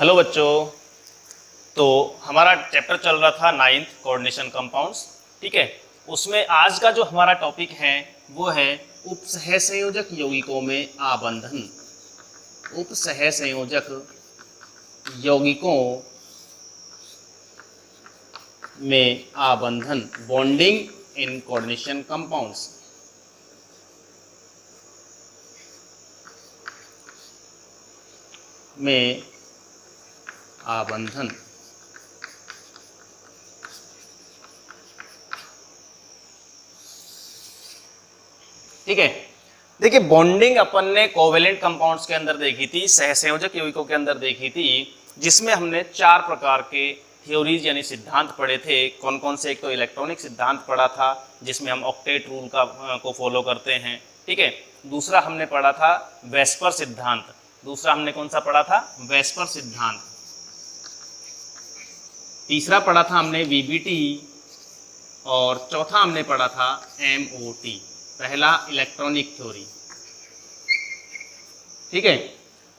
Hello बच्चों। तो हमारा चैप्टर चल रहा था 9th कोऑर्डिनेशन कंपाउंड्स। ठीक है, उसमें आज का जो हमारा टॉपिक है वो है उपसहसंयोजक यौगिकों में आबंधन। उपसहसंयोजक यौगिकों में आबंधन, बॉन्डिंग इन कोऑर्डिनेशन कंपाउंड्स। में आबंधन। ठीक है, देखिए बॉन्डिंग अपन ने कोवेलेंट कंपाउंड्स के अंदर देखी थी, सहसंयोजक यौगिकों के अंदर देखी थी, जिसमें हमने 4 प्रकार के थ्योरीज यानी सिद्धांत पढ़े थे। कौन कौन से? एक तो इलेक्ट्रॉनिक सिद्धांत पढ़ा था जिसमें हम ऑक्टेट रूल को फॉलो करते हैं। ठीक है, दूसरा हमने पढ़ा था वेस्पर सिद्धांत। दूसरा हमने कौन सा पढ़ा था? वेस्पर सिद्धांत। तीसरा पढ़ा था हमने वीबीटी और चौथा हमने पढ़ा था एमओटी, पहला इलेक्ट्रॉनिक थ्योरी। ठीक है,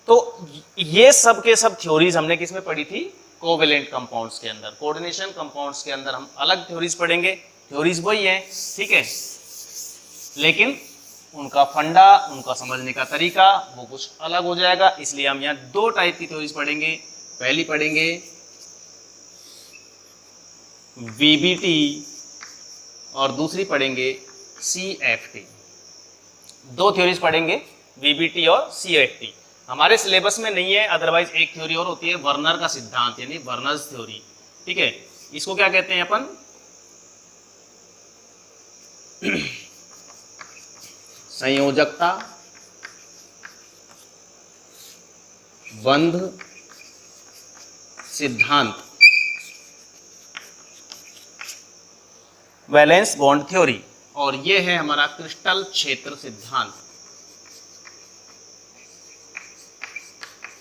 तो ये सब के सब थ्योरीज हमने किस में पढ़ी थी? कोवेलेंट कंपाउंड्स के अंदर। कोऑर्डिनेशन कंपाउंड्स के अंदर हम अलग थ्योरीज पढ़ेंगे। थ्योरीज वही है, ठीक है, लेकिन उनका फंडा, उनका समझने का तरीका वो कुछ अलग हो जाएगा। इसलिए हम यहाँ 2 टाइप की थ्योरीज पढ़ेंगे। पहली पढ़ेंगे वीबीटी और दूसरी पढ़ेंगे सीएफटी। 2 थ्योरीज पढ़ेंगे, वीबीटी और सीएफटी। हमारे सिलेबस में नहीं है, अदरवाइज एक थ्योरी और होती है वर्नर का सिद्धांत यानी वर्नर्स थ्योरी। ठीक है, इसको क्या कहते हैं अपन? संयोजकता बंध सिद्धांत, वैलेंस बॉन्ड थ्योरी। और ये है हमारा क्रिस्टल क्षेत्र सिद्धांत।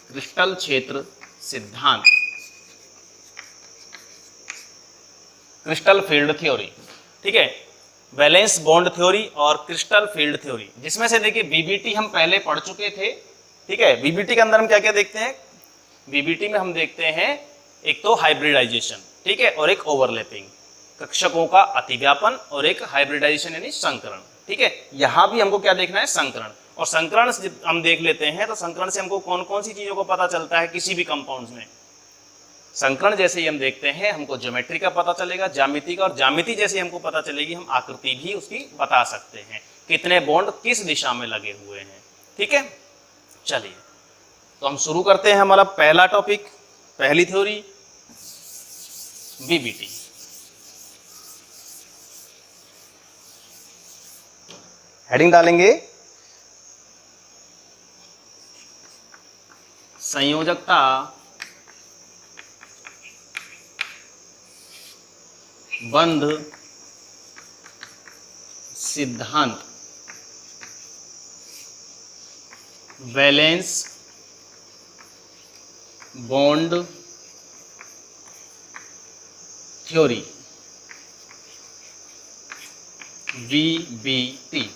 क्रिस्टल क्षेत्र सिद्धांत, क्रिस्टल फील्ड थ्योरी। ठीक है, वैलेंस बॉन्ड थ्योरी और क्रिस्टल फील्ड थ्योरी, जिसमें से देखिए बीबीटी हम पहले पढ़ चुके थे। ठीक है, बीबीटी के अंदर हम क्या क्या देखते हैं? बीबीटी में हम देखते हैं एक तो हाइब्रिडाइजेशन, ठीक है, और एक ओवरलैपिंग, कक्षकों का अतिव्यापन, और एक हाइब्रिडाइजेशन यानी संकरण। ठीक है, यहां भी हमको क्या देखना है? संकरण। और संकरण हम देख लेते हैं तो संकरण से हमको कौन कौन सी चीजों को पता चलता है किसी भी कंपाउंड्स में? संकरण जैसे ही हम देखते हैं हमको ज्योमेट्री का पता चलेगा, ज्यामिति का, और ज्यामिति जैसे हमको पता चलेगी हम आकृति भी उसकी बता सकते हैं, कितने बॉन्ड किस दिशा में लगे हुए हैं। ठीक है, चलिए तो हम शुरू करते हैं हमारा पहला टॉपिक, पहली थ्योरी बीबीटी। हेडिंग डालेंगे संयोजकता बंध सिद्धांत, valence bond theory, VBT.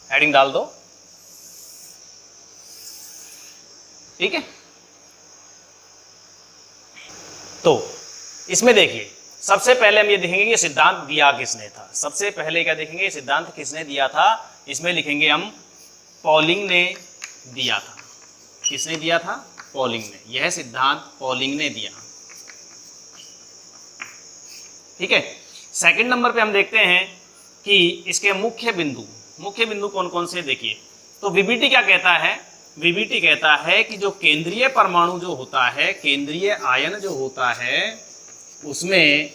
Heading डाल दो, ठीक है। तो इसमें देखिए सबसे पहले हम ये देखेंगे कि सिद्धांत दिया किसने था। सबसे पहले क्या देखेंगे? सिद्धांत किसने दिया था। इसमें लिखेंगे हम पॉलिंग ने दिया था। किसने दिया था? पॉलिंग ने। यह सिद्धांत पॉलिंग ने दिया। ठीक है, सेकंड नंबर पे हम देखते हैं कि इसके मुख्य बिंदु कौन कौन से? देखिए तो वीबीटी क्या कहता है? वीबीटी कहता है कि जो केंद्रीय परमाणु जो होता है, केंद्रीय आयन जो होता है, उसमें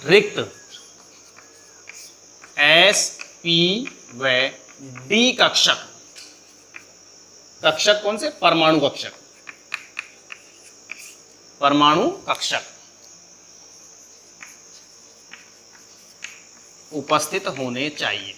रिक्त एस, पी व डी कक्षक, कक्षक कौन से? परमाणु कक्षक, परमाणु कक्षक उपस्थित होने चाहिए,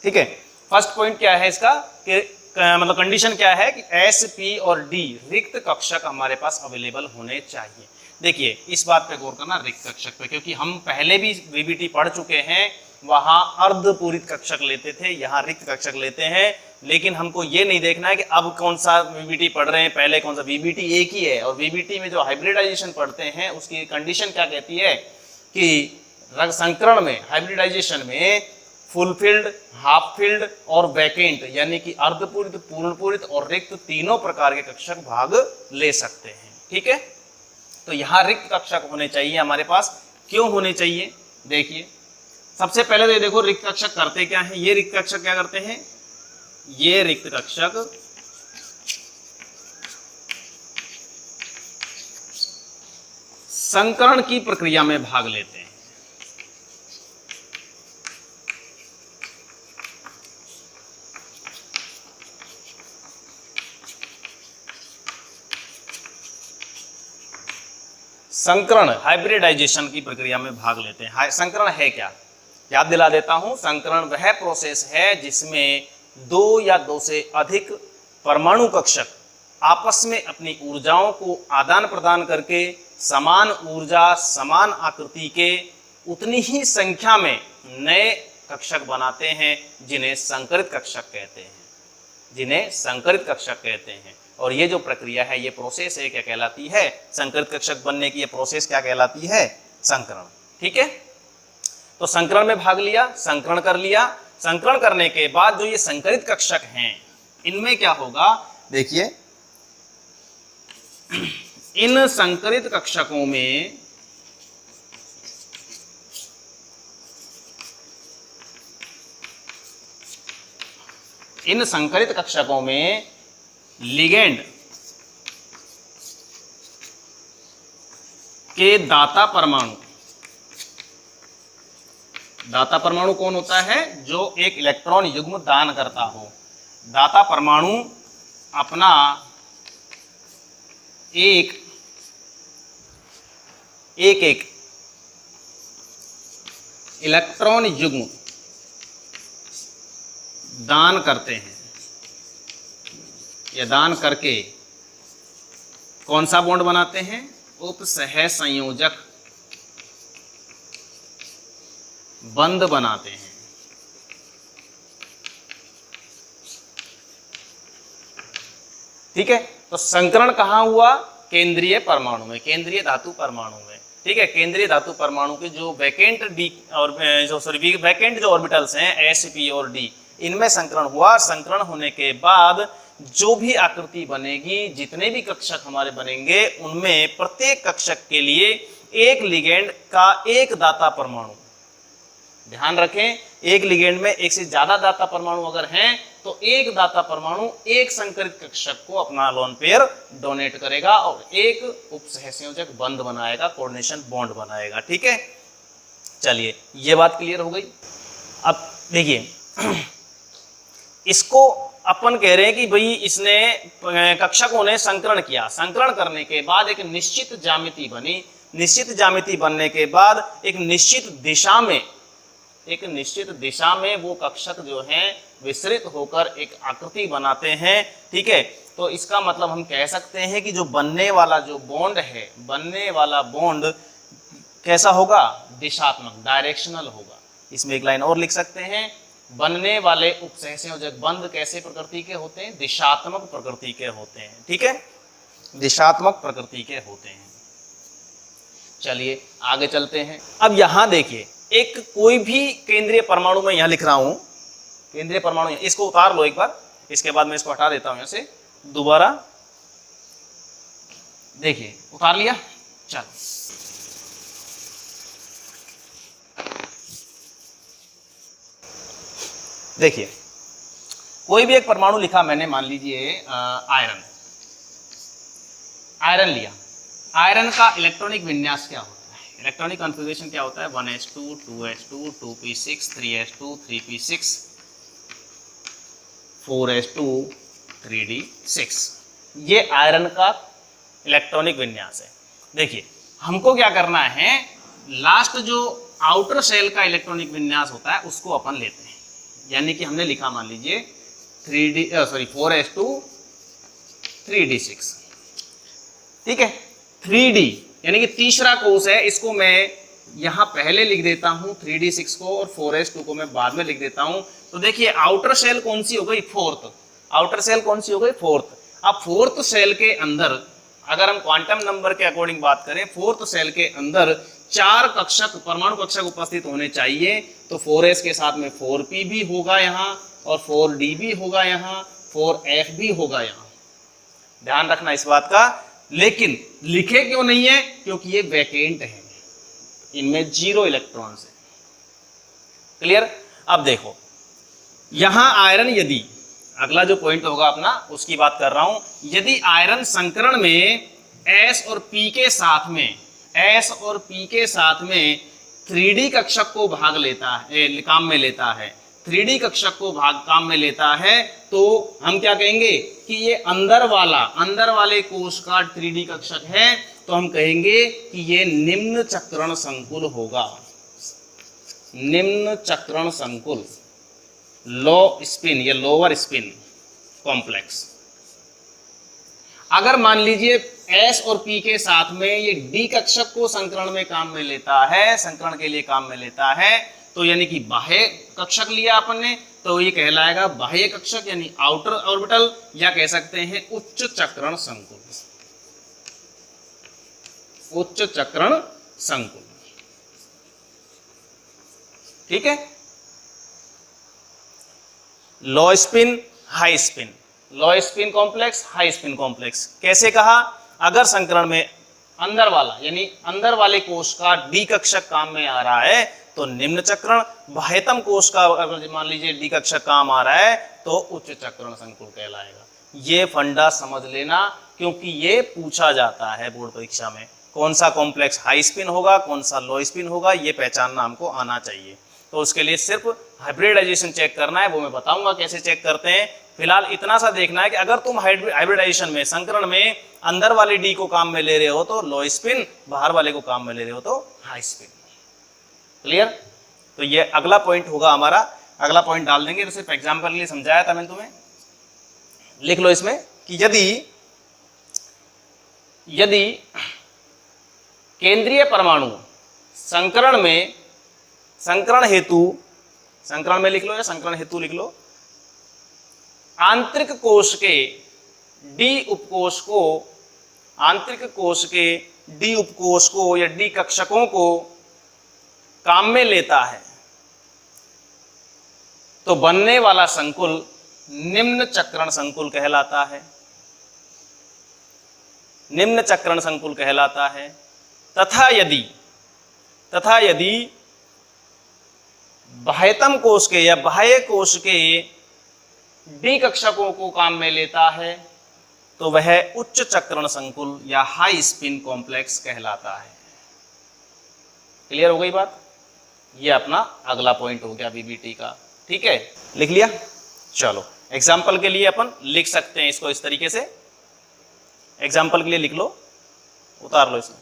ठीक है। फर्स्ट पॉइंट क्या है इसका कि मतलब कंडीशन क्या है कि एस, पी और डी रिक्त कक्षक हमारे पास अवेलेबल होने चाहिए। देखिए इस बात पे गौर करना रिक्त कक्षक पे, क्योंकि हम पहले भी वीबीटी पढ़ चुके हैं, वहां अर्धपूरित कक्षक लेते थे, यहाँ रिक्त कक्षक लेते हैं। लेकिन हमको ये नहीं देखना है कि अब कौन सा वीबीटी पढ़ रहे हैं, पहले कौन सा, वीबीटी एक ही है। और वीबीटी में जो हाइब्रिडाइजेशन पढ़ते हैं उसकी कंडीशन क्या कहती है कि रंग संकरण में, हाइब्रिडाइजेशन में फुलफिल्ड, हाफ फिल्ड और वैकेंट यानी कि अर्धपूरित, पूर्णपूरित और रिक्त तीनों प्रकार के कक्षक भाग ले सकते हैं। ठीक है, तो यहाँ रिक्त कक्षक होने चाहिए हमारे पास। क्यों होने चाहिए, देखिए सबसे पहले तो ये देखो रिक्त कक्षक करते क्या है। ये रिक्त कक्षक क्या करते हैं, ये रिक्त कक्षक संकरण की प्रक्रिया में भाग लेते हैं। संकरण, हाइब्रिडाइजेशन की प्रक्रिया में भाग लेते हैं। संकरण है क्या, याद दिला देता हूं। संकरण वह प्रोसेस है जिसमें दो या दो से अधिक परमाणु कक्षक आपस में अपनी ऊर्जाओं को आदान प्रदान करके समान ऊर्जा, समान आकृति के उतनी ही संख्या में नए कक्षक बनाते हैं, जिन्हें संकरित कक्षक कहते हैं, जिन्हें संकरित कक्षक कहते हैं। और ये जो प्रक्रिया है, ये प्रोसेस है, क्या कहलाती है, संकरित कक्षक बनने की ये प्रोसेस क्या कहलाती है, संकरण। ठीक है, तो संकरण में भाग लिया, संकरण कर लिया। संकरण करने के बाद जो ये संकरित कक्षक हैं, इनमें क्या होगा, देखिए इन संकरित कक्षकों में लिगेंड के दाता परमाणु कौन होता है, जो एक इलेक्ट्रॉन युग्म दान करता हो। दाता परमाणु अपना एक इलेक्ट्रॉन युग्म दान करते हैं, या दान करके कौन सा बॉन्ड बनाते हैं, उपसह संयोजक बंध बनाते हैं। ठीक है, तो संकरण कहाँ हुआ, केंद्रीय परमाणु में, केंद्रीय धातु परमाणु में। ठीक है, केंद्रीय धातु परमाणु के जो वैकेंट डी और वैकेंट जो ऑर्बिटल्स हैं sp और d, इनमें संकरण हुआ। संकरण होने के बाद जो भी आकृति बनेगी, जितने भी कक्षक हमारे बनेंगे, उनमें प्रत्येक कक्षक के लिए एक लिगेंड का एक दाता परमाणु, ध्यान रखें, एक लिगेंड में एक से ज्यादा दाता परमाणु अगर हैं तो एक दाता परमाणु एक संकरित कक्षक को अपना लोन पेयर डोनेट करेगा और एक उपसहसंयोजक बंध बनाएगा, कोऑर्डिनेशन बॉन्ड बनाएगा। ठीक है, चलिए ये बात क्लियर हो गई। अब देखिए इसको अपन कह रहे हैं कि भाई इसने कक्षकों ने संकरण किया। संकरण करने के बाद एक निश्चित ज्यामिति बनी। निश्चित ज्यामिति बनने के बाद एक निश्चित दिशा में वो कक्षक जो हैं विस्तृत होकर एक आकृति बनाते हैं। ठीक है, तो इसका मतलब हम कह सकते हैं कि जो बनने वाला जो बॉन्ड है, बनने वाला बॉन्ड कैसा होगा, दिशात्मक, डायरेक्शनल होगा। इसमें एक लाइन और लिख सकते हैं, बनने वाले उपसहसंयोजक बंध कैसे प्रकृति के होते हैं, दिशात्मक प्रकृति के होते हैं। ठीक है, दिशात्मक प्रकृति के होते हैं। चलिए आगे चलते हैं। अब यहां देखिए, एक कोई भी केंद्रीय परमाणु में यहां लिख रहा हूं, केंद्रीय परमाणु, इसको उतार लो एक बार, इसके बाद मैं इसको हटा देता हूं यहां से दोबारा। देखिए उतार लिया, चलो देखिए कोई भी एक परमाणु लिखा मैंने, मान लीजिए आयरन लिया। आयरन का इलेक्ट्रॉनिक विन्यास क्या होता है, इलेक्ट्रॉनिक कॉन्फ़िगरेशन क्या होता है, 1s2 2s2 2p6 3s2 3p6 4s2 3d6। ये आयरन का इलेक्ट्रॉनिक विन्यास है। देखिए हमको क्या करना है, लास्ट जो आउटर शेल का इलेक्ट्रॉनिक विन्यास होता है उसको अपन लेते हैं। यानी कि हमने लिखा मान लीजिए 4s2 3d6। ठीक है, 3d यानी कि तीसरा कोष है, इसको मैं यहां पहले लिख देता हूं 3d6 को, और 4s2 को मैं बाद में लिख देता हूं। तो देखिए आउटर सेल कौन सी हो गई, फोर्थ। आउटर सेल कौन सी हो गई, फोर्थ। अब फोर्थ सेल के अंदर अगर हम क्वांटम नंबर के अकॉर्डिंग बात करें, फोर्थ सेल के अंदर 4 कक्षक, परमाणु कक्षक उपस्थित होने चाहिए। तो 4s के साथ में 4p भी होगा यहाँ, और 4d भी होगा यहाँ, 4f भी होगा यहाँ। ध्यान रखना इस बात का। लेकिन लिखे क्यों नहीं है, क्योंकि ये वैकेंट है, इनमें 0 इलेक्ट्रॉन्स है। क्लियर। अब देखो यहां आयरन, यदि अगला जो पॉइंट होगा अपना उसकी बात कर रहा हूं, यदि आयरन संकरण में S और P के साथ में, S और P के साथ में 3D कक्षक को भाग लेता है, काम में लेता है, 3D कक्षक को काम में लेता है, तो हम क्या कहेंगे कि ये अंदर वाले कोश का 3D कक्षक है, तो हम कहेंगे कि ये निम्न चक्रण संकुल होगा। निम्न चक्रण संकुल, लो स्पिन या लोअर स्पिन कॉम्प्लेक्स। अगर मान लीजिए S और P के साथ में ये D कक्षक को संकरण में काम में लेता है, संकरण के लिए काम में लेता है, तो यानी कि बाह्य कक्षक लिया अपन ने, तो ये कहलाएगा बाह्य कक्षक यानी आउटर ऑर्बिटल, या कह सकते हैं उच्च चक्रण संकुल। उच्च चक्रण संकुल, ठीक है। लो स्पिन हाई स्पिन, लो spin complex, high spin complex. कैसे कहा, अगर संकरण में अंदर वाला यानी अंदर वाले कोश का डी कक्षक काम में आ रहा है तो निम्न चक्रण, बाह्यतम कोश का अगर मान लीजिए डी कक्षक काम आ रहा है तो उच्च चक्रण संकुल कहलाएगा। ये फंडा समझ लेना, क्योंकि ये पूछा जाता है बोर्ड परीक्षा में, कौन सा कॉम्प्लेक्स हाई स्पिन होगा, कौन सा लो स्पिन होगा, ये पहचानना हमको आना चाहिए। तो उसके लिए सिर्फ हाइब्रिडाइजेशन चेक करना है, वो मैं बताऊंगा कैसे चेक करते हैं। फिलहाल इतना सा देखना है कि अगर तुम हाइब्रिडाइजेशन में, संकरण में अंदर वाले डी को काम में ले रहे हो तो लो स्पिन, बाहर वाले को काम में ले रहे हो तो हाई स्पिन। क्लियर। तो ये अगला पॉइंट होगा हमारा, अगला पॉइंट डाल देंगे। तो सिर्फ एग्जाम्पल के लिए समझाया था मैंने तुम्हें, लिख लो इसमें कि यदि केंद्रीय परमाणु संकरण में, संकरण हेतु, संकरण में लिख लो या संकरण हेतु लिख लो, आंतरिक कोश के डी उपकोश को, आंतरिक कोश के डी उपकोश को या डी कक्षकों को काम में लेता है, तो बनने वाला संकुल निम्न चक्रण संकुल कहलाता है। निम्न चक्रण संकुल कहलाता है। तथा यदि बाह्यतम कोश के या बाह्य कोश के डी कक्षकों को काम में लेता है तो वह उच्च चक्रण संकुल या हाई स्पिन कॉम्प्लेक्स कहलाता है। क्लियर हो गई बात। ये अपना अगला पॉइंट हो गया बीबीटी का, ठीक है। लिख लिया। चलो एग्जाम्पल के लिए अपन लिख सकते हैं इसको इस तरीके से, एग्जाम्पल के लिए लिख लो, उतार लो इसमें।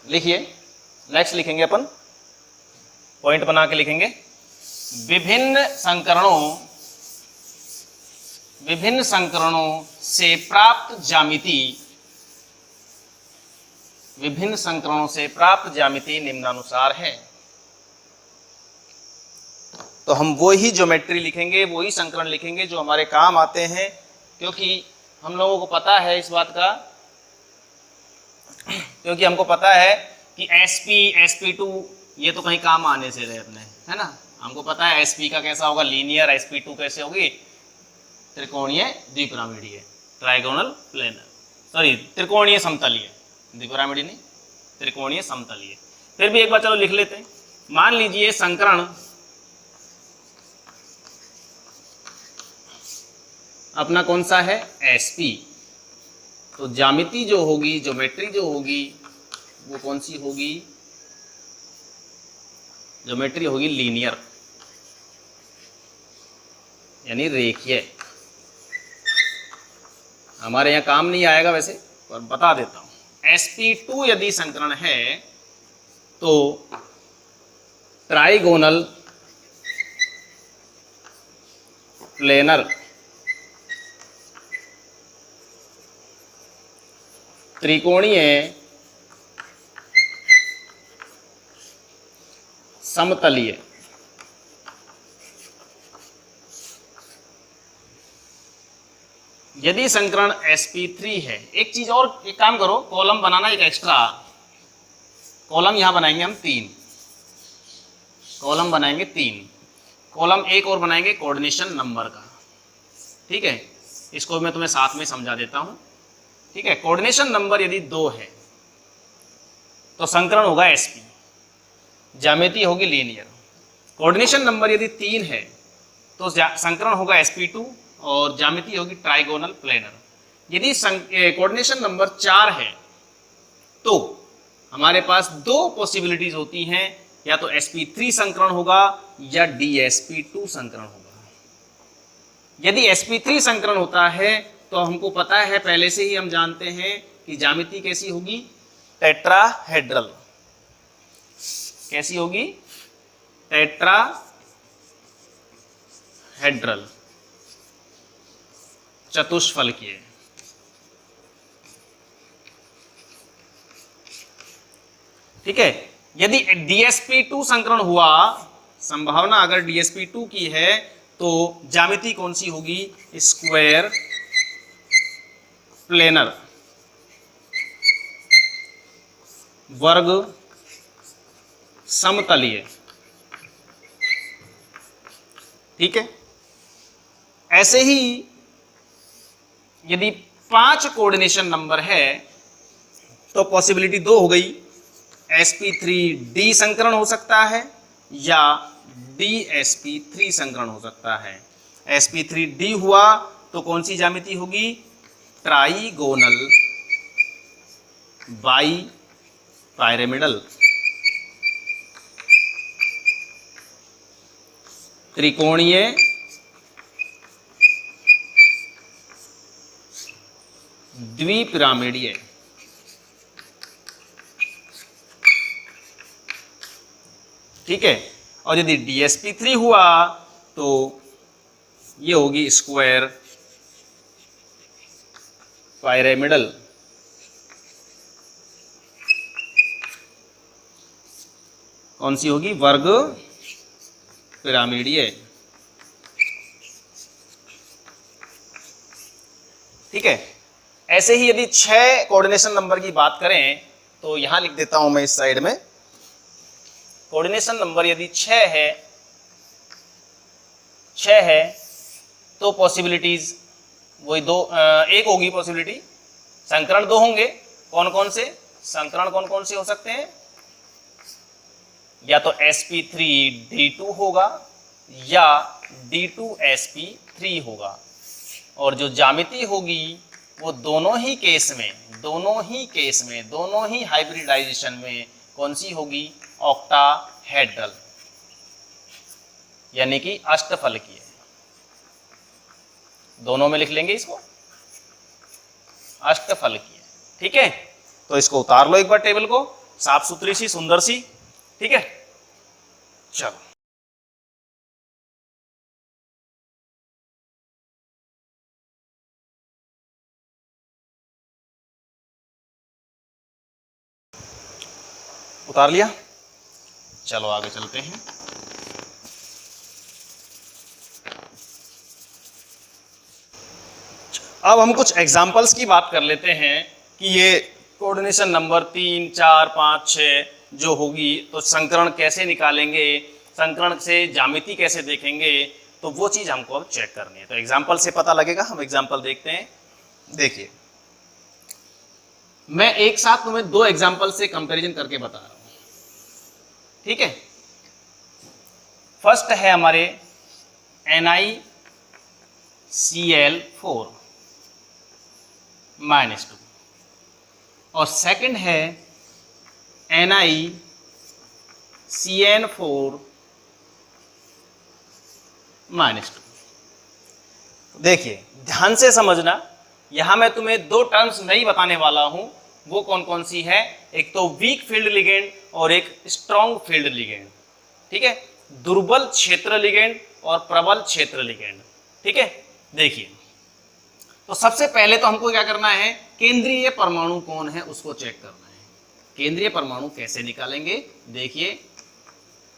लिखिए, नेक्स्ट लिखेंगे अपन, पॉइंट बना के लिखेंगे। विभिन्न संकरणों से प्राप्त ज्यामिति, विभिन्न संकरणों से प्राप्त ज्यामिति निम्नानुसार है। तो हम वही ज्योमेट्री लिखेंगे, वही संकरण लिखेंगे जो हमारे काम आते हैं, क्योंकि हम लोगों को पता है इस बात का, क्योंकि हमको पता है कि SP, SP2 ये तो कहीं काम आने से रहे अपने, है ना। हमको पता है SP का कैसा होगा, लीनियर, SP2 कैसे होगी, त्रिकोणीय द्विपिरामिडीय, ट्राइगोनल प्लेनर, सॉरी त्रिकोणीय समतलीय, द्विपिरामिडीय नहीं, त्रिकोणीय समतलीय। फिर भी एक बार चलो लिख लेते हैं। मान लीजिए संकरण अपना कौन सा है, SP, तो ज्यामिति जो होगी, ज्योमेट्री जो होगी वो कौन सी होगी? ज्योमेट्री होगी लीनियर, यानी रेखीय। हमारे यहाँ काम नहीं आएगा वैसे, पर बता देता हूं। sp2 यदि संकरण है तो ट्राइगोनल प्लेनर त्रिकोणीय समतलीय यदि संकरण sp3 है। एक चीज और, एक काम करो, कॉलम बनाना एक एक्स्ट्रा कॉलम यहां बनाएंगे हम 3 कॉलम बनाएंगे 3 कॉलम एक और बनाएंगे कोऑर्डिनेशन नंबर का। ठीक है, इसको मैं तुम्हें साथ में समझा देता हूं। ठीक है, कोऑर्डिनेशन नंबर यदि 2 है तो संकरण होगा sp, ज्यामिति होगी लीनियर। कोऑर्डिनेशन नंबर यदि 3 है तो संकरण होगा sp2 और ज्यामिति होगी ट्राइगोनल प्लेनर। यदि कोऑर्डिनेशन नंबर 4 है तो हमारे पास 2 पॉसिबिलिटीज होती हैं, या तो sp3 संकरण होगा या dsp2 संकरण होगा। यदि sp3 संकरण होता है तो हमको पता है, पहले से ही हम जानते हैं कि ज्यामिति कैसी होगी? टेट्राहेड्रल। कैसी होगी? टेट्राहेड्रल, चतुष्फलकीय। ठीक है, यदि dsp2 संकरण हुआ, संभावना अगर dsp2 की है तो ज्यामिति कौन सी होगी? स्क्वायर प्लेनर, वर्ग समतलीय। ठीक है, ऐसे ही यदि 5 कोऑर्डिनेशन नंबर है तो पॉसिबिलिटी 2 हो गई, sp3d संकरण हो सकता है या dsp3 संकरण हो सकता है। sp3d हुआ तो कौन सी ज्यामिति होगी? ट्राइगोनल बाई पायरेमिडल, त्रिकोणीय द्विपिरामिडीय। ठीक है, और यदि dsp3 हुआ तो ये होगी स्क्वायर पायरेमिडल, कौन सी होगी? वर्ग पिरामिडीय। ठीक है, ऐसे ही यदि 6 कोऑर्डिनेशन नंबर की बात करें तो यहां लिख देता हूं मैं इस साइड में। कोऑर्डिनेशन नंबर यदि 6 है तो पॉसिबिलिटीज वही 2, एक होगी पॉसिबिलिटी, संकरण 2 होंगे। कौन कौन से संकरण, कौन कौन से हो सकते हैं? या तो sp3d2 होगा या d2sp3 होगा, और जो ज्यामिति होगी वो दोनों ही केस में, दोनों ही हाइब्रिडाइजेशन में कौन सी होगी? ऑक्टाहेड्रल, यानी कि अष्टफलकीय। दोनों में लिख लेंगे इसको, अष्टफलकीय। ठीक है, तो इसको उतार लो एक बार टेबल को, साफ सुथरी सी, सुंदर सी। ठीक है, चलो उतार लिया, चलो आगे चलते हैं। अब हम कुछ एग्जाम्पल्स की बात कर लेते हैं कि ये कोऑर्डिनेशन नंबर 3, 4, 5, 6 जो होगी तो संकरण कैसे निकालेंगे, संकरण से ज्यामिति कैसे देखेंगे, तो वो चीज हमको अब चेक करनी है। तो एग्जाम्पल से पता लगेगा। हम एग्जाम्पल देखते हैं। देखिए, मैं एक साथ तुम्हें 2 एग्जाम्पल से कंपैरिजन करके बता रहा हूं। ठीक है, फर्स्ट है हमारे NiCl4 -2। और सेकंड है NiCN4 -2। देखिए ध्यान से समझना, यहां मैं तुम्हें दो टर्म्स नहीं बताने वाला हूं, वो कौन कौन सी है, एक तो वीक फील्ड लिगेंड और एक स्ट्रॉन्ग फील्ड लिगेंड। ठीक है, दुर्बल क्षेत्र लिगेंड और प्रबल क्षेत्र लिगेंड। ठीक है, देखिए तो सबसे पहले तो हमको क्या करना है, केंद्रीय परमाणु कौन है उसको चेक करना है। केंद्रीय परमाणु कैसे निकालेंगे, देखिए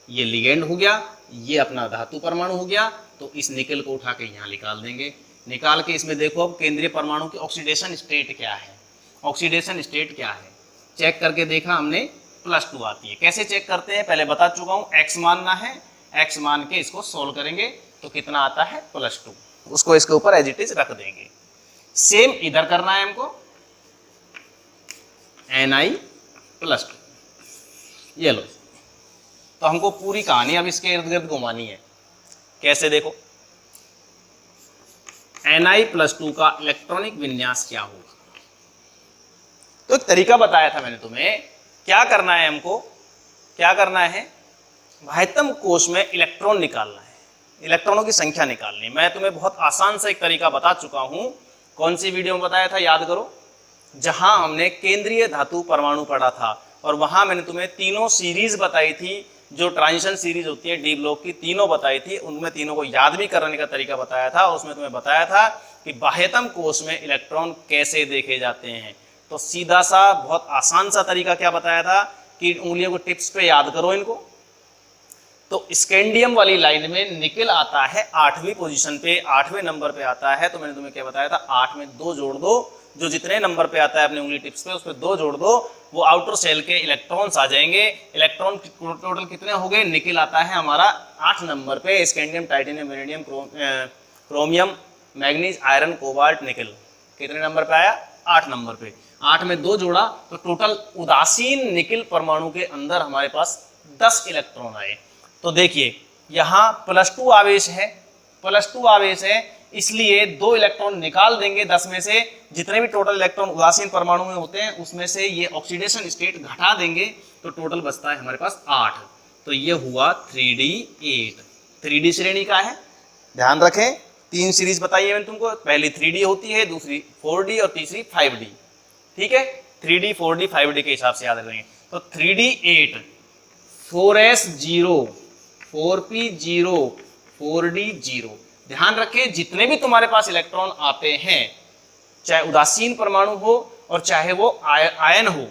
ये लिगेंड हो गया, ये अपना धातु परमाणु हो गया, तो इस निकल को उठा के यहाँ निकाल देंगे। निकाल के इसमें देखो अब केंद्रीय परमाणु की ऑक्सीडेशन स्टेट क्या है, ऑक्सीडेशन स्टेट क्या है चेक करके देखा हमने, +2 आती है। कैसे चेक करते हैं पहले बता चुका हूँ, x मानना है, x मान के इसको सोल्व करेंगे तो कितना आता है +2, उसको इसके ऊपर एज इट इज रख देंगे। सेम इधर करना है हमको, Ni+2, ये लो। तो हमको पूरी कहानी अब इसके इर्द गिर्द घुमानी है। कैसे देखो, Ni+2 का इलेक्ट्रॉनिक विन्यास क्या होगा, तो एक तरीका बताया था मैंने तुम्हें। क्या करना है हमको, क्या करना है, बाह्यतम कोश में इलेक्ट्रॉन निकालना है, इलेक्ट्रॉनों की संख्या निकालनी है। मैं तुम्हें बहुत आसान सा एक तरीका बता चुका हूं, कौन सी वीडियो में बताया था याद करो, जहां हमने केंद्रीय धातु परमाणु पढ़ा था, और वहां मैंने तुम्हें तीनों सीरीज बताई थी, जो ट्रांजिशन सीरीज होती है डी ब्लॉक की, तीनों बताई थी, उनमें तीनों को याद भी करने का तरीका बताया था। उसमें तुम्हें बताया था कि बाह्यतम कोश में इलेक्ट्रॉन कैसे देखे जाते हैं। तो सीधा सा बहुत आसान सा तरीका क्या बताया था कि उंगलियों को टिप्स पे याद करो इनको। तो स्कैंडियम वाली लाइन में निकल आता है 8वीं पोजीशन पे, 8वें नंबर पे आता है। तो मैंने तुम्हें क्या बताया था, 8 में 2 जोड़ दो, जो जितने नंबर पे आता है अपनी उंगली टिप्स पे उस पर 2 जोड़ दो, वो आउटर सेल के इलेक्ट्रॉन्स आ जाएंगे। इलेक्ट्रॉन टोटल कितने हो गए, निकल आता है हमारा 8 नंबर पे, scandium, titanium, vanadium, chromium, manganese, iron, cobalt, निकल, कितने नंबर पे आया, 8 नंबर पे। 8 में 2 जोड़ा तो टोटल उदासीन निकल परमाणु के अंदर हमारे पास 10 इलेक्ट्रॉन आए। तो देखिए यहाँ +2 आवेश है, +2 आवेश है, इसलिए 2 इलेक्ट्रॉन निकाल देंगे 10 में से। जितने भी टोटल इलेक्ट्रॉन उदासीन परमाणु में होते हैं उसमें से ये ऑक्सीडेशन स्टेट घटा देंगे, तो टोटल बचता है हमारे पास 8। तो ये हुआ 3D8, 3D श्रेणी का है। ध्यान रखें 3 सीरीज बताइए मैंने तुमको, पहली 3D होती है, दूसरी 4D और तीसरी 5D। ठीक है, 3D 4D 5D के हिसाब से याद रखेंगे। तो 3D8, 4S0, 4P0, 4D0। ध्यान रखें जितने भी तुम्हारे पास इलेक्ट्रॉन आते हैं, चाहे उदासीन परमाणु हो और चाहे वो आयन हो,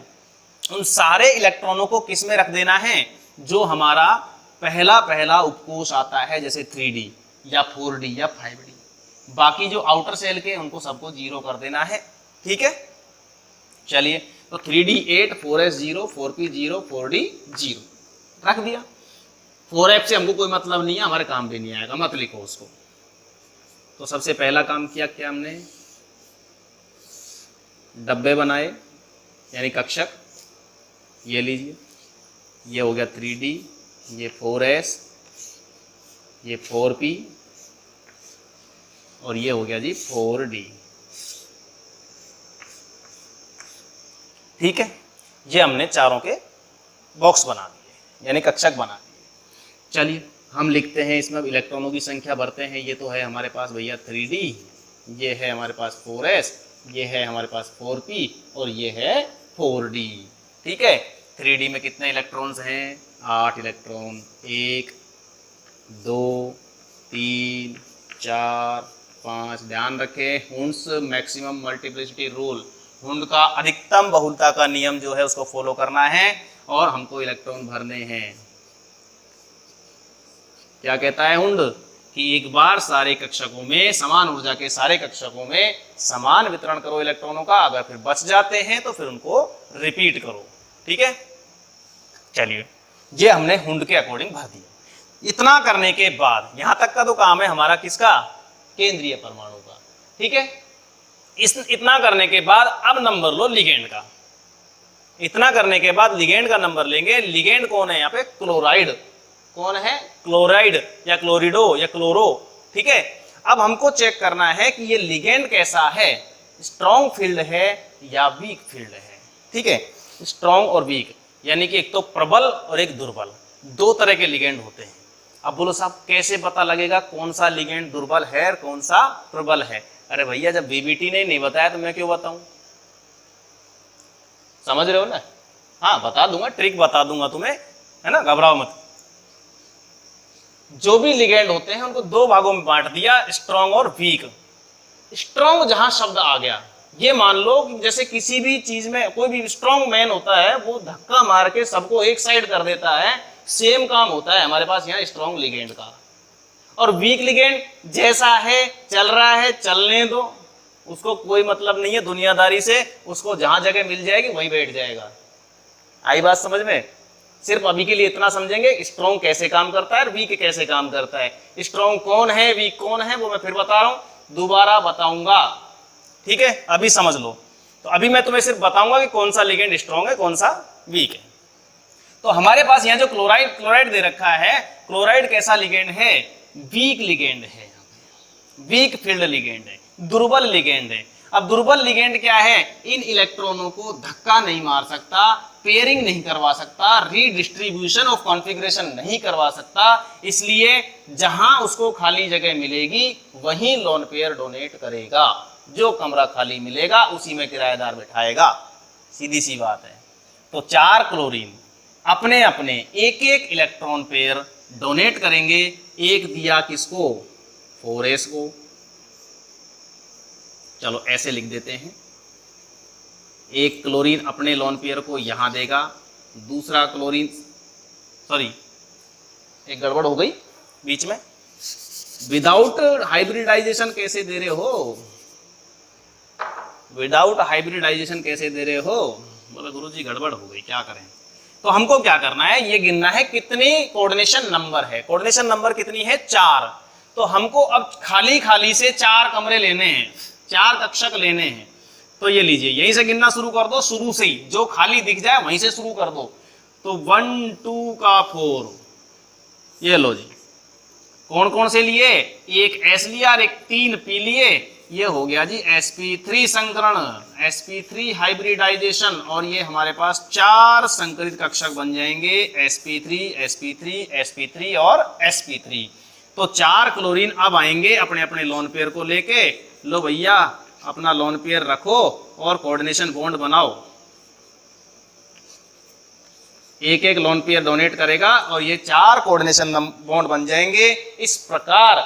उन सारे इलेक्ट्रॉनों को किस में रख देना है, जो हमारा पहला उपकोष आता है, जैसे 3D या 4D या 5D। बाकी जो आउटर सेल के उनको सबको 0 कर देना है। ठीक है, चलिए तो 3D8, 4S0, 4P0, 4D0 रख दिया। 4F से हमको कोई मतलब नहीं है, हमारे काम भी नहीं आएगा, मत लिखो उसको। तो सबसे पहला काम किया क्या हमने, डब्बे बनाए यानी कक्षक। ये लीजिए, ये हो गया 3D, ये 4S, ये 4P और ये हो गया जी 4D। ठीक है, ये हमने चारों के बॉक्स बना दिए यानी कक्षक बना दिए। चलिए हम लिखते हैं इसमें, अब इलेक्ट्रॉनों की संख्या भरते हैं। ये तो है हमारे पास भैया 3D, ये है हमारे पास 4S, ये है हमारे पास 4P और ये है 4D। ठीक है, 3D में कितने इलेक्ट्रॉन्स हैं, 8 इलेक्ट्रॉन, 1 2 3 4 5। ध्यान रखें Hund's maximum multiplicity rule, Hund का अधिकतम बहुलता का नियम जो है उसको फॉलो करना है और हमको इलेक्ट्रॉन भरने हैं। क्या कहता है हुंड कि एक बार सारे कक्षकों में, समान ऊर्जा के सारे कक्षकों में समान वितरण करो इलेक्ट्रॉनों का, अगर फिर बच जाते हैं तो फिर उनको रिपीट करो। ठीक है, चलिए ये हमने हुंड के अकॉर्डिंग भर दिया। इतना करने के बाद यहां तक का तो काम है हमारा किसका, केंद्रीय परमाणु का। ठीक है, इतना करने के बाद अब नंबर लो लिगेंड का। इतना करने के बाद लिगेंड का नंबर लेंगे। लिगेंड कौन है यहाँ पे, क्लोराइड। कौन है, क्लोराइड या क्लोरिडो या क्लोरो। ठीक है, अब हमको चेक करना है कि ये लिगेंड कैसा है, स्ट्रॉन्ग फील्ड है या वीक फील्ड है। ठीक है। स्ट्रॉन्ग और वीक यानी कि एक तो प्रबल और एक दुर्बल, दो तरह के लिगेंड होते हैं। अब बोलो साहब कैसे पता लगेगा कौन सा लिगेंड दुर्बल है और कौन सा प्रबल है? अरे भैया जब बीबीटी ने नहीं बताया तो मैं क्यों बताऊं? समझ रहे हो ना? हाँ बता दूंगा, ट्रिक बता दूंगा तुम्हें, है ना, घबराओ मत। जो भी लिगेंड होते हैं उनको दो भागों में बांट दिया, स्ट्रॉन्ग और वीक। स्ट्रॉन्ग जहां शब्द आ गया, ये मान लो कि जैसे किसी भी चीज में कोई भी स्ट्रॉन्ग मैन होता है वो धक्का मार के सबको एक साइड कर देता है, सेम काम होता है हमारे पास यहाँ स्ट्रॉन्ग लिगेंड का। और वीक लिगेंड जैसा है चल रहा है, चलने दो, उसको कोई मतलब नहीं है दुनियादारी से, उसको जहां जगह मिल जाएगी वहीं बैठ जाएगा। आई बात समझ में? सिर्फ अभी के लिए इतना समझेंगे स्ट्रॉन्ग कैसे काम करता है और वीक कैसे काम करता है। स्ट्रॉन्ग कौन है, वीक कौन है, वो मैं फिर बता रहा हूं, दोबारा बताऊंगा, ठीक है? अभी समझ लो। तो अभी मैं तुम्हें सिर्फ बताऊंगा कि कौन सा लिगेंड स्ट्रॉन्ग है कौन सा वीक है। तो हमारे पास यहाँ जो क्लोराइड दे रखा है, क्लोराइड कैसा लिगेंड है? वीक लिगेंड है, वीक फील्ड लिगेंड है, दुर्बल लिगेंड है। अब दुर्बल लिगेंड क्या है? इन इलेक्ट्रॉनों को धक्का नहीं मार सकता, पेयरिंग नहीं करवा सकता, रीडिस्ट्रीब्यूशन ऑफ कॉन्फ़िगरेशन नहीं करवा सकता, इसलिए जहां उसको खाली जगह मिलेगी वहीं लोन पेयर डोनेट करेगा। जो कमरा खाली मिलेगा उसी में किराएदार बिठाएगा, सीधी सी बात है। तो 4 क्लोरीन अपने अपने एक एक इलेक्ट्रॉन पेयर डोनेट करेंगे। एक दिया किसको? 4s को। चलो ऐसे लिख देते हैं, एक क्लोरीन अपने लोन पेयर को यहां देगा, दूसरा क्लोरीन, सॉरी एक गड़बड़ हो गई बीच में, विदाउट हाइब्रिडाइजेशन कैसे दे रहे हो? विदाउट हाइब्रिडाइजेशन कैसे दे रहे हो? बोले गुरुजी गड़बड़ हो गई, क्या करें? तो हमको क्या करना है, ये गिनना है कितनी कोऑर्डिनेशन नंबर है। कोऑर्डिनेशन नंबर कितनी है? 4। तो हमको अब खाली खाली से 4 कमरे लेने हैं, 4 कक्षक लेने हैं। तो ये लीजिए, यहीं से गिनना शुरू कर दो, शुरू से ही जो खाली दिख जाए वहीं से शुरू कर दो। तो 1 2 का 4, ये लो जी। कौन कौन से लिए? एक S लिया और एक 3 P लिए। ये हो गया जी sp3 संकरण, sp3 हाइब्रिडाइजेशन, और ये हमारे पास 4 संकरित कक्षक बन जाएंगे, sp3 sp3 sp3 और sp3। तो 4 क्लोरीन अब आएंगे अपने अपने लोन पेयर को लेके। लो भैया अपना लोन पेयर रखो और कोऑर्डिनेशन बॉन्ड बनाओ। एक एक लोन पेयर डोनेट करेगा और ये 4 कोऑर्डिनेशन बॉन्ड बन जाएंगे। इस प्रकार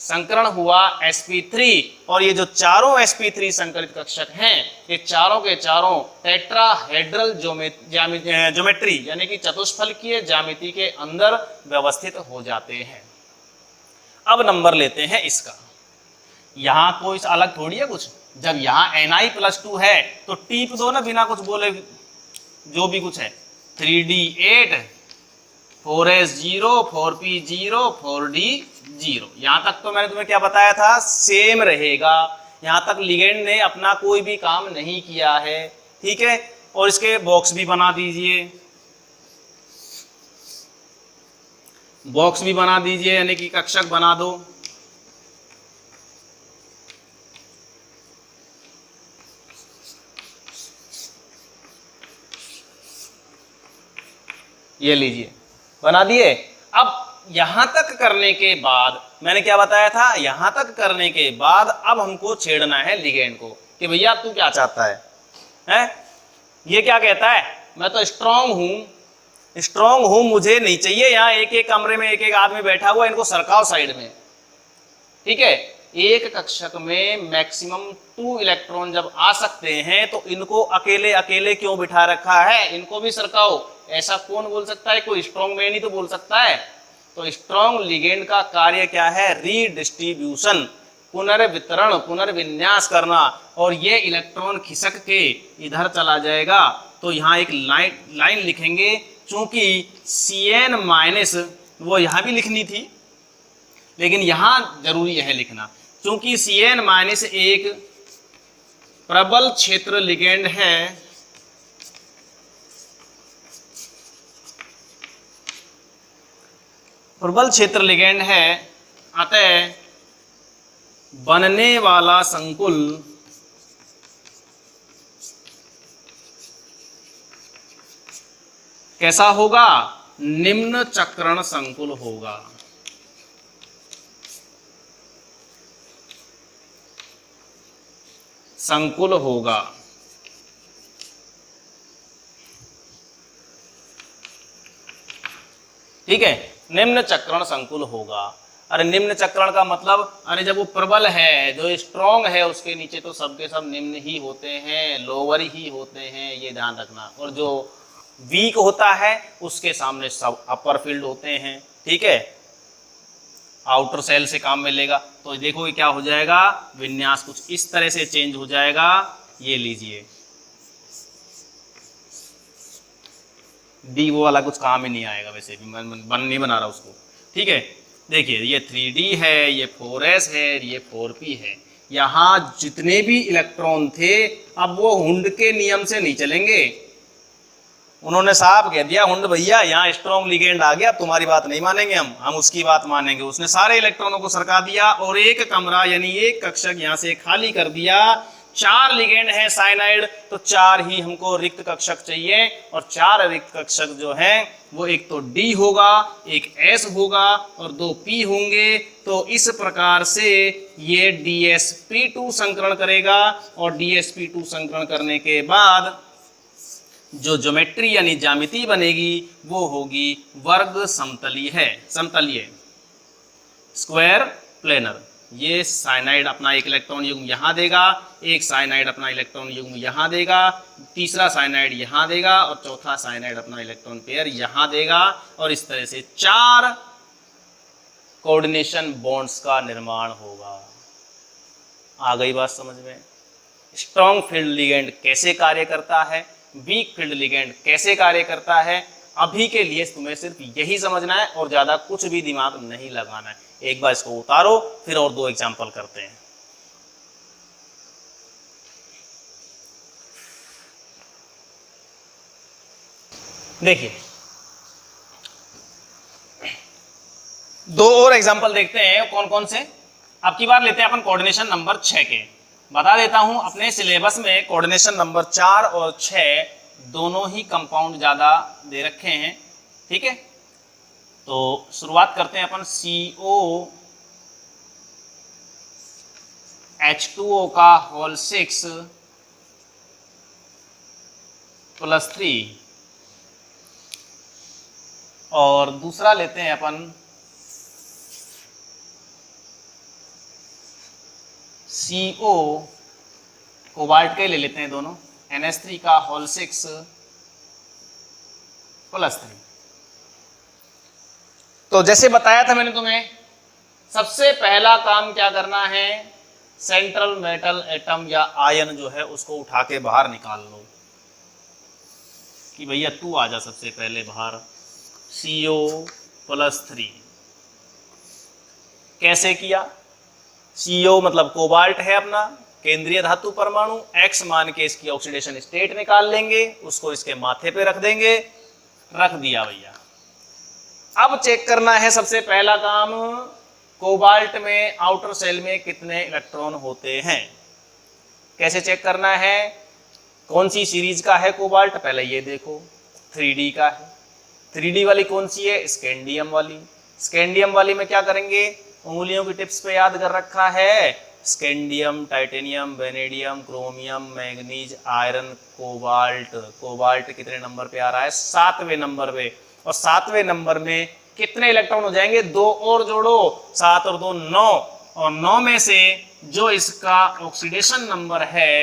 संकरण हुआ sp3, और ये जो चारों sp3 संकरित कक्षक हैं ये चारों के चारों टेट्राहेड्रल ज्योमेट्री यानी कि चतुष्फलकीय ज्यामिति के अंदर व्यवस्थित हो जाते हैं। अब नंबर लेते हैं इसका। यहां कोई अलग थोड़ी है कुछ, जब यहां Ni+2 है तो टीप दो ना बिना कुछ बोले, जो भी कुछ है। 3d8 4s0 4p0 4d0, यहां तक तो मैंने तुम्हें क्या बताया था, सेम रहेगा। यहां तक लिगेंड ने अपना कोई भी काम नहीं किया है, ठीक है। और इसके बॉक्स भी बना दीजिए, बॉक्स भी बना दीजिए यानी कि कक्षक बना दो। ये लीजिए बना दिए। अब यहां तक करने के बाद मैंने क्या बताया था, यहां तक करने के बाद अब हमको छेड़ना है लिगेंड को कि भैया तू क्या चाहता है, हैं? ये क्या कहता है, मैं तो स्ट्रांग हूं, मुझे नहीं चाहिए यहाँ एक एक कमरे में एक एक आदमी बैठा हुआ, इनको सरकाओ साइड में, ठीक है। एक कक्षक में मैक्सिमम 2 इलेक्ट्रॉन जब आ सकते हैं तो इनको अकेले अकेले क्यों बिठा रखा है, इनको भी सरकाओ। ऐसा कौन बोल सकता है, कोई स्ट्रॉन्ग मैन ही तो बोल सकता है। तो स्ट्रॉन्ग लिगेंड का कार्य क्या है, रीडिस्ट्रीब्यूशन, पुनर्वितरण, पुनर्विन्यास करना। और ये इलेक्ट्रॉन खिसक के इधर चला जाएगा। तो यहाँ एक लाइन लिखेंगे, चूंकि Cn- वो यहाँ भी लिखनी थी लेकिन यहाँ जरूरी है लिखना, क्योंकि Cn- एक प्रबल क्षेत्र लिगेंड है, प्रबल क्षेत्र लिगेंड है, अतः बनने वाला संकुल कैसा होगा? निम्न चक्रण संकुल होगा। संकुल होगा। ठीक है, निम्न चक्रण संकुल होगा। अरे निम्न चक्रण का मतलब, अरे जब वो प्रबल है, जो स्ट्रॉन्ग है, उसके नीचे तो सबके सब निम्न ही होते हैं, लोअर ही होते हैं, ये ध्यान रखना। और जो वीक होता है उसके सामने सब अपर फील्ड होते हैं। ठीक है, आउटर सेल से काम मिलेगा। तो देखो ये क्या हो जाएगा, विन्यास कुछ इस तरह से चेंज हो जाएगा। ये लीजिए, डी वो वाला कुछ काम ही नहीं आएगा, वैसे भी मैं नहीं बना रहा उसको। ठीक है, देखिए ये 3D है, ये 4s है, ये 4p है। यहाँ जितने भी इलेक्ट्रॉन थे, अब वो हुंड के नियम से नहीं चलेंगे। उन्होंने साफ कह दिया, हुंड भैया यहाँ स्ट्रॉन्ग लिगेंड आ गया, तुम्हारी बात नहीं मानेंगे, हम उसकी बात मानेंगे। उसने सारे इलेक्ट्रॉनों को सरका दिया और एक कमरा यानी एक कक्षक यहाँ से खाली कर दिया। 4 लिगेंड है साइनाइड, तो 4 ही हमको रिक्त कक्षक चाहिए। और 4 रिक्त कक्षक जो हैं वो एक तो D होगा, एक S होगा और 2 P होंगे। तो इस प्रकार से ये DsP2 संकरण करेगा और DsP2 संकरण करने के बाद जो ज्योमेट्री यानी ज्यामिति बनेगी वो होगी वर्ग समतलीय है, समतलीय, स्क्वायर प्लेनर। ये साइनाइड अपना एक इलेक्ट्रॉन युग्म यहाँ देगा, एक साइनाइड अपना इलेक्ट्रॉन युग्म यहाँ देगा, तीसरा साइनाइड यहाँ देगा और चौथा साइनाइड अपना इलेक्ट्रॉन पेयर यहाँ देगा। और इस तरह से 4 कोऑर्डिनेशन बॉन्ड्स का निर्माण होगा। आ गई बात समझ में? स्ट्रॉन्ग फील्ड लिगेंड कैसे कार्य करता है, वीक फील्ड लिगेंड कैसे कार्य करता है, अभी के लिए तुम्हें सिर्फ यही समझना है और ज्यादा कुछ भी दिमाग नहीं लगाना है। एक बार इसको उतारो, फिर और 2 एग्जांपल करते हैं। देखिए 2 और एग्जांपल देखते हैं कौन कौन से। अब की बार लेते हैं अपन कोऑर्डिनेशन नंबर 6 के। बता देता हूं, अपने सिलेबस में कोऑर्डिनेशन नंबर 4 और 6 दोनों ही कंपाउंड ज्यादा दे रखे हैं। ठीक है, तो शुरुआत करते हैं अपन CO H2O का होल 6 + 3 और दूसरा लेते हैं अपन CO कोबाल्ट के ले लेते हैं दोनों, NH3 का होल 6 + 3। तो जैसे बताया था मैंने तुम्हें, सबसे पहला काम क्या करना है, सेंट्रल मेटल एटम या आयन जो है उसको उठा के बाहर निकाल लो कि भैया तू आ जा सबसे पहले बाहर। CO + 3 कैसे किया? CO मतलब कोबाल्ट है अपना केंद्रीय धातु परमाणु, X मान के इसकी ऑक्सीडेशन स्टेट निकाल लेंगे, उसको इसके माथे पे रख देंगे। रख दिया भैया। अब चेक करना है सबसे पहला काम, कोबाल्ट में आउटर सेल में कितने इलेक्ट्रॉन होते हैं। कैसे चेक करना है, कौन सी सीरीज का है कोबाल्ट, पहले ये देखो 3D का है। 3D वाली कौन सी है, स्कैंडियम वाली। स्कैंडियम वाली में क्या करेंगे, उंगलियों की टिप्स पे याद कर रखा है, scandium, titanium, vanadium, chromium, manganese, iron, cobalt. Cobalt कितने नंबर पे आ रहा है, 7वें नंबर पे। और 7वें नंबर में कितने इलेक्ट्रॉन हो जाएंगे, 2 और जोड़ो, 7 और 2 9, और 9 में से जो इसका ऑक्सीडेशन नंबर है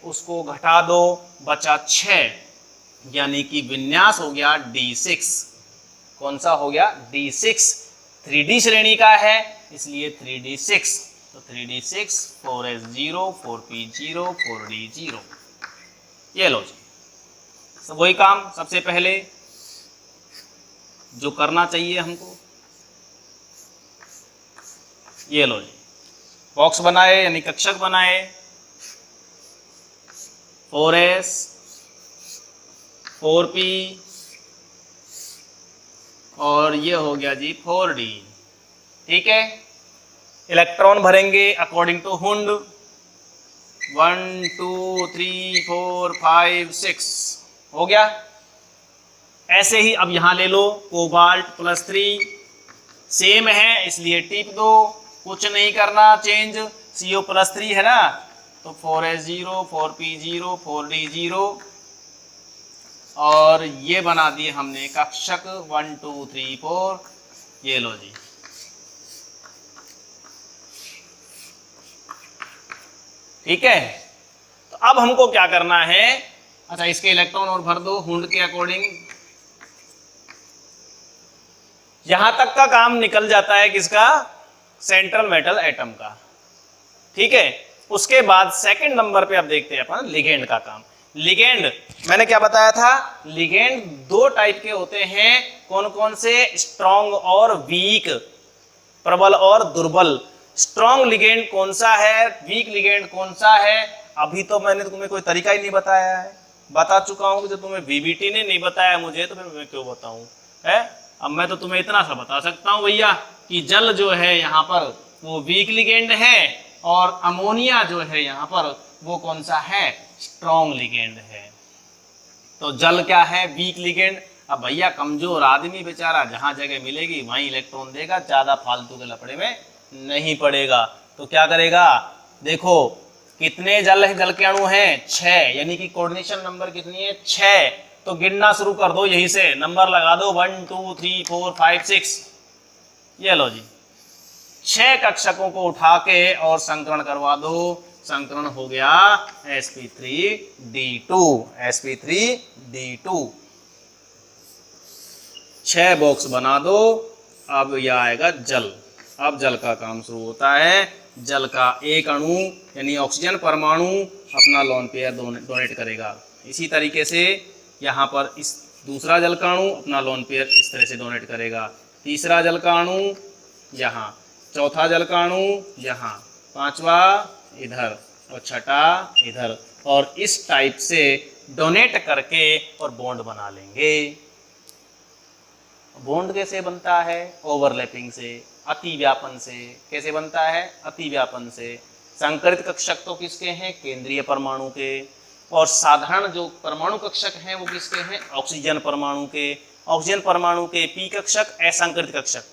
उसको घटा दो, बचा 6, यानी कि विन्यास हो गया D6। कौन सा हो गया, D6। 3D श्रेणी का है इसलिए 3D6। तो 3D6, 4S0, 4P0, 4D0। ये लो जी, सब वही काम सबसे पहले जो करना चाहिए हमको। ये लो जी, बॉक्स बनाए यानी कक्षक बनाए, 4S, 4P और ये हो गया जी 4D। ठीक है, इलेक्ट्रॉन भरेंगे अकॉर्डिंग टू हुंड, 1 2 3 4 5 6 हो गया। ऐसे ही अब यहाँ ले लो कोबाल्ट +3 सेम है इसलिए टिप दो, कुछ नहीं करना चेंज, CO+3 है ना, तो 4s0 4p0 4d0 और ये बना दिए हमने कक्षक 1 2 3 4। ये लो जी, ठीक है। तो अब हमको क्या करना है, अच्छा इसके इलेक्ट्रॉन और भर दो हुंड के अकॉर्डिंग। यहां तक का काम निकल जाता है किसका, सेंट्रल मेटल एटम का, ठीक है। उसके बाद सेकंड नंबर पे अब देखते हैं अपन लिगेंड का काम। लिगेंड मैंने क्या बताया था, लिगेंड दो टाइप के होते हैं, कौन कौन से, स्ट्रॉन्ग और वीक, प्रबल और दुर्बल। स्ट्रॉन्ग लिगेंड कौन सा है, वीक लिगेंड कौन सा है, अभी तो मैंने तुम्हें कोई तरीका ही नहीं बताया है। बता चुका हूं कि जब तुम्हें वीबीटी ने नहीं बताया मुझे तो फिर मैं क्यों बताऊं, है। अब मैं तो तुम्हें इतना सा बता सकता हूं भैया कि जल जो है यहाँ पर वो वीक लिगेंड है और अमोनिया जो है यहाँ पर वो कौन सा है, स्ट्रॉन्ग लिगेंड है। तो जल क्या है, वीक लिगेंड। अब भैया कमजोर आदमी बेचारा जहां जगह मिलेगी वहीं इलेक्ट्रॉन देगा, ज्यादा फालतू के लफड़े में नहीं पड़ेगा। तो क्या करेगा, देखो कितने जल के अणु हैं, 6, यानी कि कोऑर्डिनेशन नंबर कितनी है, 6। तो गिनना शुरू कर दो, यहीं से नंबर लगा दो 1 2 3 4 5 6। ये लो जी, 6 कक्षकों को उठा के और संकरण करवा दो। संकरण हो गया sp3d2, sp3d2। 6 बॉक्स बना दो। अब यह आएगा जल। अब जल का काम शुरू होता है। जल का एक अणु यानी ऑक्सीजन परमाणु अपना लोन पेयर डोनेट करेगा। इसी तरीके से यहाँ पर इस दूसरा जल का अणु अपना लोन पेयर इस तरह से डोनेट करेगा। तीसरा जल का अणु यहाँ, चौथा जल का अणु यहाँ, पांचवा इधर और छठा इधर, और इस टाइप से डोनेट करके और बॉन्ड बना लेंगे। बॉन्ड कैसे बनता है, ओवरलैपिंग से, अति व्यापन से। कैसे बनता है, अति व्यापन से। संकरित कक्षक तो किसके हैं, केंद्रीय परमाणु के, और साधारण जो परमाणु कक्षक हैं वो किसके हैं, ऑक्सीजन परमाणु के। ऑक्सीजन परमाणु के पी कक्षक, असंकरित कक्षक,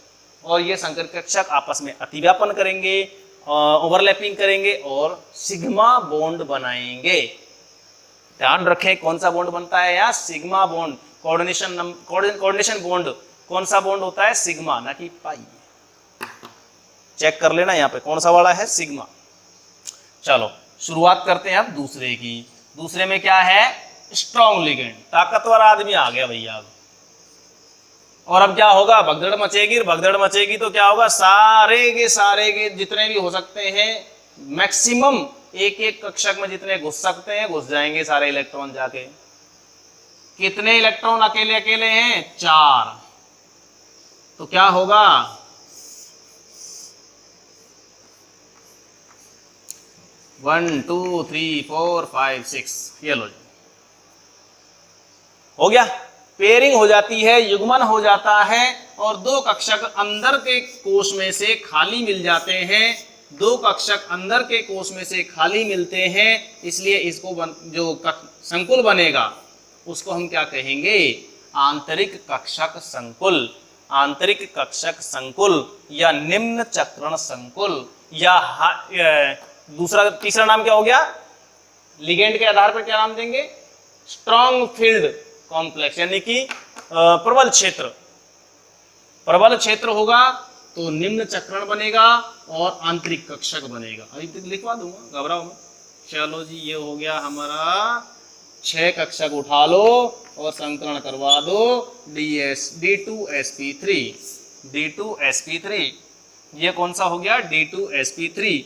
और ये संकरित कक्षक आपस में अतिव्यापन करेंगे, ओवरलैपिंग करेंगे और सिग्मा बॉन्ड बनाएंगे। ध्यान रखें कौन सा बॉन्ड बनता है यहाँ, सिग्मा बॉन्ड। कोऑर्डिनेशन बॉन्ड कौन सा बॉन्ड होता है, सिग्मा, ना कि पाई। चेक कर लेना यहाँ पे कौन सा वाला है, सिग्मा। चलो शुरुआत करते हैं अब दूसरे की। दूसरे में क्या है, स्ट्रॉन्ग लिगेंड। ताकतवर आदमी आ गया भैया। और अब क्या होगा, भगदड़ मचेगी। भगदड़ मचेगी तो क्या होगा, सारे के जितने भी हो सकते हैं, मैक्सिमम एक एक कक्षक में जितने घुस सकते हैं घुस जाएंगे सारे इलेक्ट्रॉन जाके। कितने इलेक्ट्रॉन अकेले अकेले हैं, 4। तो क्या होगा, one two three four five six. ये लो जी, हो गया। पेयरिंग हो जाती है, युग्मन हो जाता है, और 2 कक्षक अंदर के कोष में से खाली मिल जाते हैं। 2 कक्षक अंदर के कोष में से खाली मिलते हैं, इसलिए इसको जो संकुल बनेगा उसको हम क्या कहेंगे, आंतरिक कक्षक संकुल। आंतरिक कक्षक संकुल या निम्न चक्रण संकुल, या तीसरा नाम क्या हो गया, लिगेंड के आधार पर क्या नाम देंगे, स्ट्रॉन्ग फील्ड कॉम्प्लेक्स, यानी कि प्रबल क्षेत्र। प्रबल क्षेत्र होगा तो निम्न चक्रण बनेगा और आंतरिक कक्षक बनेगा। अभी लिखवा दूंगा, घबराओ मत। चलो जी, ये हो गया हमारा। 6 कक्षक उठा लो और संकरण करवा दो। D2sp3, D2sp3। ये कौन सा हो गया, D2sp3।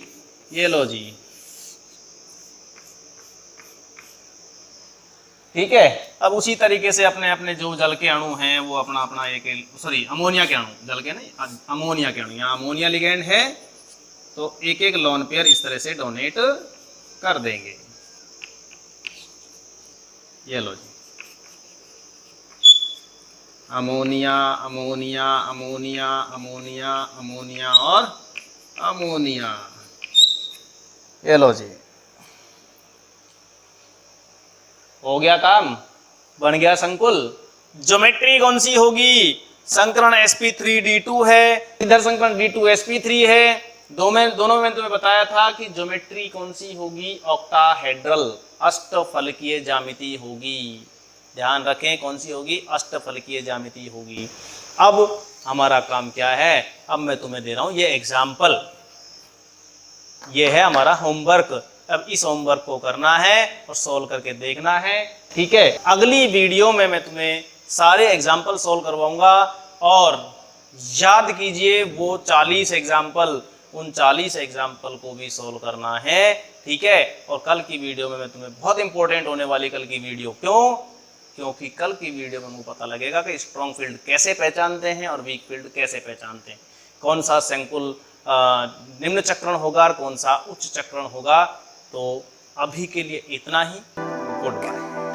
ये लो जी, ठीक है। अब उसी तरीके से अपने अपने जो जल के अणु हैं वो अपना अपना अमोनिया के अणु, जल के नहीं, अमोनिया के अणु। यहाँ अमोनिया लिगेंड है तो एक एक लोन पेयर इस तरह से डोनेट कर देंगे। ये लो जी, ammonia ammonia ammonia ammonia ammonia और अमोनिया। ये लो जी, हो गया काम, बन गया संकुल। ज्योमेट्री कौन सी होगी? संकरण sp3d2 है, इधर संकरण d2sp3 है। दोनों में तुम्हें बताया था कि ज्योमेट्री कौन सी होगी? ऑक्टाहेड्रल, अष्टफलकीय ज्यामिति होगी। ध्यान रखें, कौन सी होगी? अष्टफलकीय ज्यामिति होगी। अब हमारा काम क्या है? अब मैं तुम्हें दे रहा हूं ये एग्जाम्पल, ये है हमारा होमवर्क। अब इस होमवर्क को करना है और सोल्व करके देखना है, ठीक है। अगली वीडियो में मैं तुम्हें सारे एग्जाम्पल सोल्व करवाऊंगा और याद कीजिए वो 40 एग्जाम्पल, उन 40 एग्जाम्पल को भी सोल्व करना है, ठीक है। और कल की वीडियो में मैं तुम्हें बहुत इंपॉर्टेंट होने वाली कल की वीडियो, क्यों? क्योंकि कल की वीडियो में मुझे पता लगेगा कि स्ट्रॉन्ग फील्ड कैसे पहचानते हैं और वीक फील्ड कैसे पहचानते हैं, कौन सा संकुल निम्न चक्रण होगा और कौन सा उच्च चक्रण होगा। तो अभी के लिए इतना ही, गुड बाय।